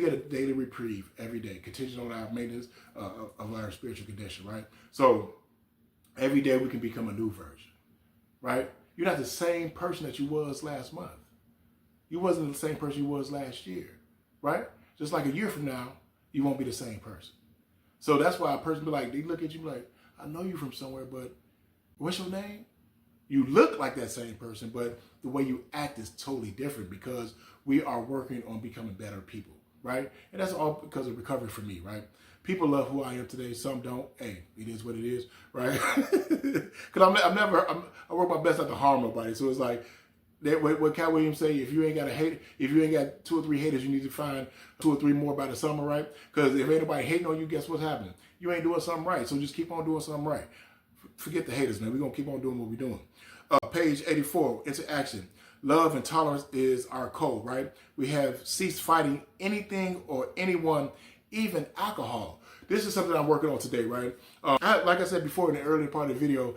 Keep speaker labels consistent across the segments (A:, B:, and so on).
A: get a daily reprieve every day, contingent on our maintenance of our spiritual condition, right? So every day we can become a new version, right? You're not the same person that you was last month. You wasn't the same person you was last year, right? Just like a year from now, you won't be the same person. So that's why a person be like, they look at you like, I know you from somewhere, but what's your name? You look like that same person, but the way you act is totally different because we are working on becoming better people, right? And that's all because of recovery for me, right? People love who I am today. Some don't. Hey, it is what it is, right? Because I work my best not to harm nobody. So it's like, what Cat Williams say, if you ain't got 2 or 3 haters, you need to find 2 or 3 more by the summer, right? Because if ain't nobody hating on you, guess what's happening? You ain't doing something right. So just keep on doing something right. Forget the haters, man. We're going to keep on doing what we're doing. Page 84, interaction. Love and tolerance is our code, right? We have ceased fighting anything or anyone, even alcohol. This is something I'm working on today, right? Like I said before in the earlier part of the video,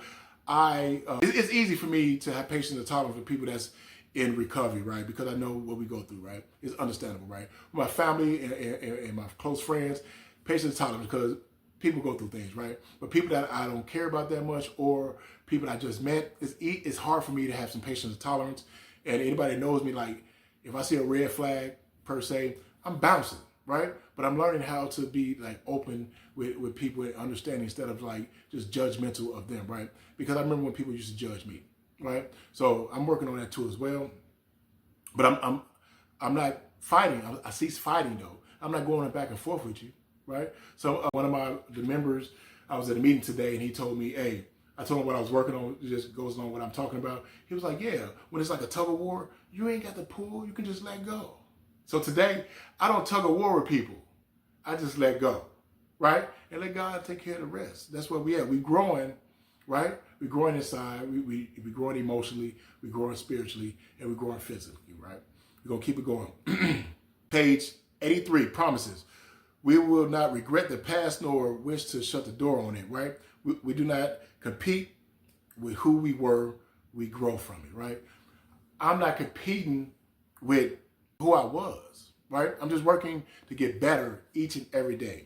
A: it's easy for me to have patience and tolerance with people that's in recovery, right? Because I know what we go through, right? It's understandable, right? My family and my close friends, patience and tolerance because people go through things, right? But people that I don't care about that much or people I just met, it's hard for me to have some patience and tolerance. And anybody that knows me, like, if I see a red flag, per se, I'm bouncing, right? But I'm learning how to be, like, open with people and understanding instead of, like, just judgmental of them, right? Because I remember when people used to judge me, right? So I'm working on that, too, as well. But I'm not fighting. I cease fighting, though. I'm not going back and forth with you, right? So one of the members, I was at a meeting today, and he told me, hey, I told him what I was working on. It just goes along what I'm talking about. He was like, yeah, when it's like a tug of war, you ain't got to pull. You can just let go. So today, I don't tug of war with people. I just let go, right? And let God take care of the rest. That's where we at. We growing, right? We're growing inside. We growing emotionally. We're growing spiritually. And we're growing physically, right? We're going to keep it going. Page 83, promises. We will not regret the past nor wish to shut the door on it, right? We do not compete with who we were. We grow from it, right? I'm not competing with who I was, right? I'm just working to get better each and every day.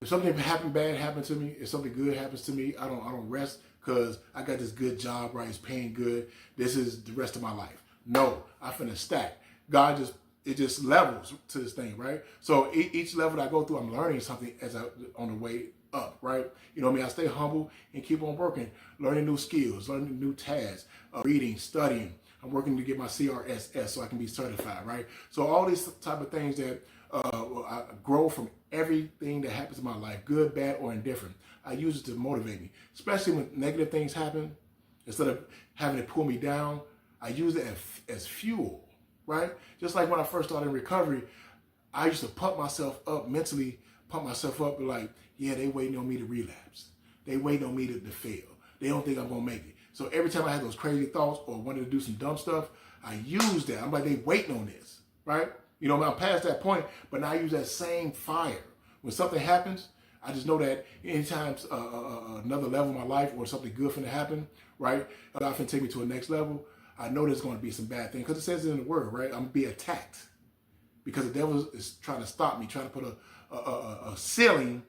A: If something bad happens to me, if something good happens to me, I don't rest because I got this good job, right? It's paying good. This is the rest of my life. No, I finna stack. It just levels to this thing, right? So each level that I go through, I'm learning something on the way up, right? You know what I mean? I stay humble and keep on working, learning new skills, learning new tasks, reading, studying. I'm working to get my CRSS so I can be certified, right? So all these type of things that I grow from everything that happens in my life, good, bad, or indifferent. I use it to motivate me, especially when negative things happen. Instead of having it pull me down, I use it as fuel, right? Just like when I first started in recovery, I used to pump myself up mentally, like, yeah, they waiting on me to relapse. They waiting on me to fail. They don't think I'm going to make it. So every time I had those crazy thoughts or wanted to do some dumb stuff, I use that. I'm like, they waiting on this, right? You know, I'm past that point, but now I use that same fire. When something happens, I just know that anytime another level in my life or something good finna happen, right? God finna take me to a next level. I know there's going to be some bad things because it says it in the word, right? I'm going to be attacked because the devil is trying to stop me, trying to put a ceiling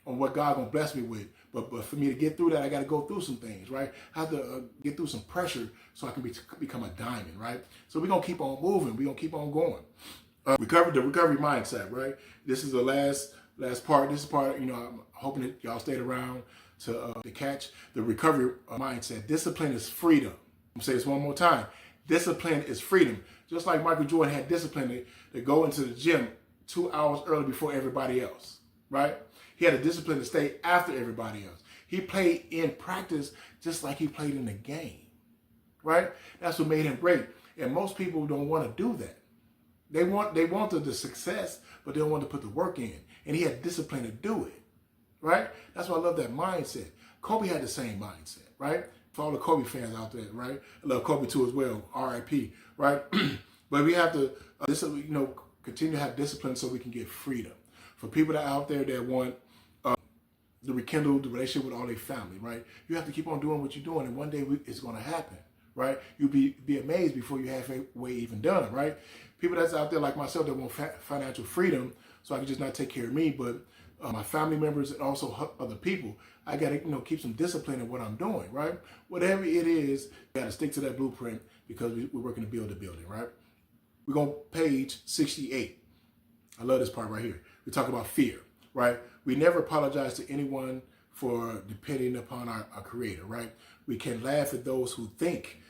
A: on what God gonna bless me with. But for me to get through that, I got to go through some things, right? I have to get through some pressure so I can become a diamond, right? So we're gonna keep on moving. We're gonna keep on going. The recovery mindset, right? This is the last part. This is part, you know, I'm hoping that y'all stayed around to catch the recovery mindset. Discipline is freedom. I'm gonna say this one more time. Discipline is freedom. Just like Michael Jordan had discipline to go into the gym 2 hours early before everybody else, right? He had a discipline to stay after everybody else. He played in practice just like he played in the game, right? That's what made him great. And most people don't want to do that. They want the success, but they don't want to put the work in. And he had discipline to do it, right? That's why I love that mindset. Kobe had the same mindset, right? For all the Kobe fans out there, right? I love Kobe too as well, R.I.P., right? But we have to, continue to have discipline so we can get freedom. For people that are out there that want to rekindle the relationship with all their family, right? You have to keep on doing what you're doing, and one day it's going to happen, right? You'll be amazed before you halfway even done, right? People that's out there like myself that want financial freedom So I can just not take care of me, but my family members and also other people. I got to, keep some discipline in what I'm doing, right? Whatever it is, got to stick to that blueprint because we're working to build a building, right? We're going to page 68. I love this part right here. We talk about fear, right? We never apologize to anyone for depending upon our Creator, right? We can laugh at those who think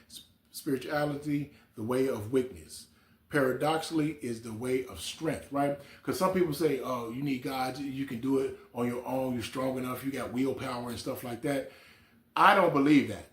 A: spirituality the way of weakness. Paradoxically is the way of strength, right? Because some people say, oh, you need God, you can do it on your own, you're strong enough, you got willpower and stuff like that. I don't believe that.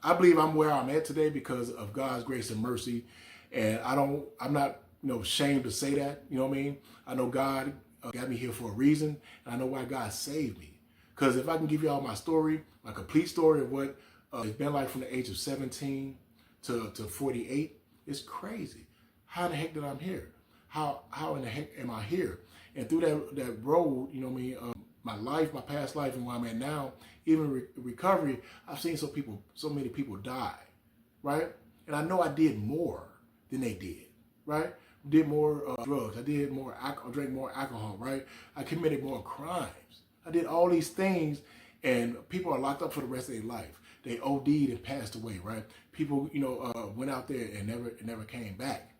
A: I believe I'm where I'm at today because of God's grace and mercy. And I'm not, ashamed to say that, you know what I mean? I know God got me here for a reason, and I know why God saved me. Because if I can give you all my story, my complete story of what it's been like from the age of 17 to 48, it's crazy. How in the heck did I'm here? How in the heck am I here? And through that road, my life, my past life, and where I'm at now, even recovery, I've seen so many people die, right? And I know I did more than they did, right? Did more drugs. I did more alcohol, drank more alcohol, right? I committed more crimes. I did all these things, and people are locked up for the rest of their life. They OD'd and passed away, right? People, went out there and never came back.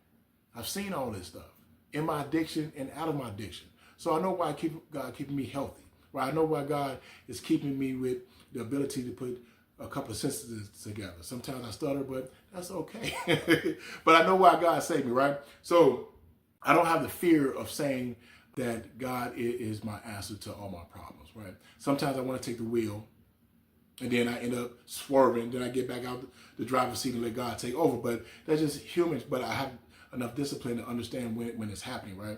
A: I've seen all this stuff in my addiction and out of my addiction. So I know why God keeping me healthy, right? I know why God is keeping me with the ability to put a couple of sentences together. Sometimes I stutter, but that's okay. But I know why God saved me, right? So I don't have the fear of saying that God is my answer to all my problems, right? Sometimes I want to take the wheel, and then I end up swerving. Then I get back out the driver's seat and let God take over. But that's just humans. But I have enough discipline to understand when it's happening, right?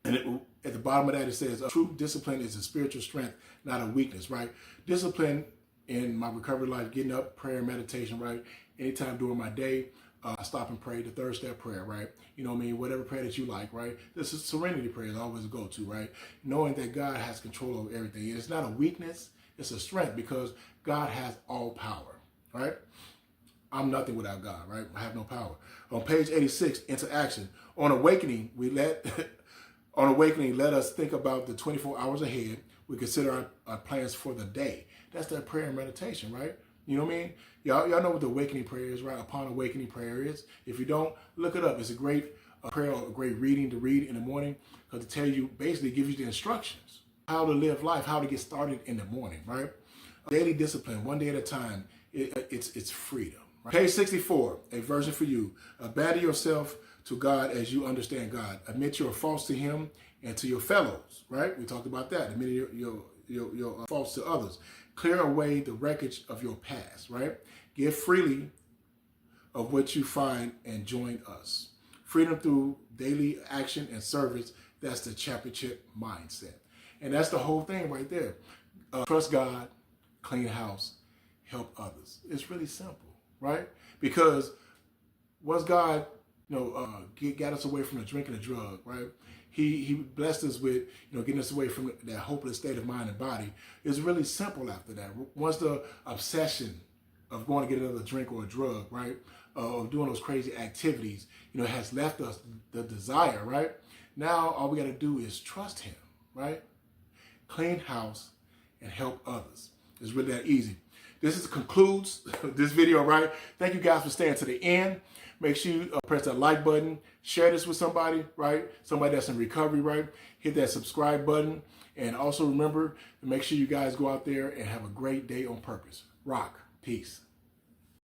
A: And at the bottom of that, it says, true discipline is a spiritual strength, not a weakness, right? Discipline in my recovery life, getting up, prayer, meditation, right? Anytime during my day, I stop and pray the third step prayer, right? You know what I mean? Whatever prayer that you like, right? This is serenity prayer is always a go-to, right? Knowing that God has control over everything. And it's not a weakness, it's a strength because God has all power, right? I'm nothing without God, right? I have no power. On page 86, into action. On awakening, let us think about the 24 hours ahead. We consider our plans for the day. That's that prayer and meditation, right? You know what I mean? Y'all know what the awakening prayer is, right? Upon awakening prayer is. If you don't, look it up. It's a great prayer, a great reading to read in the morning because it tells you, basically gives you the instructions, how to live life, how to get started in the morning, right? Daily discipline, one day at a time, it's freedom. Right? Page 64, a version for you. Abandon yourself to God as you understand God. Admit your faults to Him and to your fellows, right? We talked about that. Admit your faults to others. Clear away the wreckage of your past, right? Give freely of what you find and join us. Freedom through daily action and service, that's the championship mindset. And that's the whole thing right there. Trust God, clean house, help others. It's really simple, right? Because once God, got us away from the drink and the drug, right? He blessed us with, getting us away from that hopeless state of mind and body. It's really simple after that. Once the obsession of going to get another drink or a drug, right, of doing those crazy activities, has left us the desire, right? Now all we got to do is trust Him, right? Clean house and help others. It's really that easy. This concludes this video, right? Thank you guys for staying to the end. Make sure you press that like button, share this with somebody, right? Somebody that's in recovery, right? Hit that subscribe button. And also remember to make sure you guys go out there and have a great day on purpose. Rock. Peace.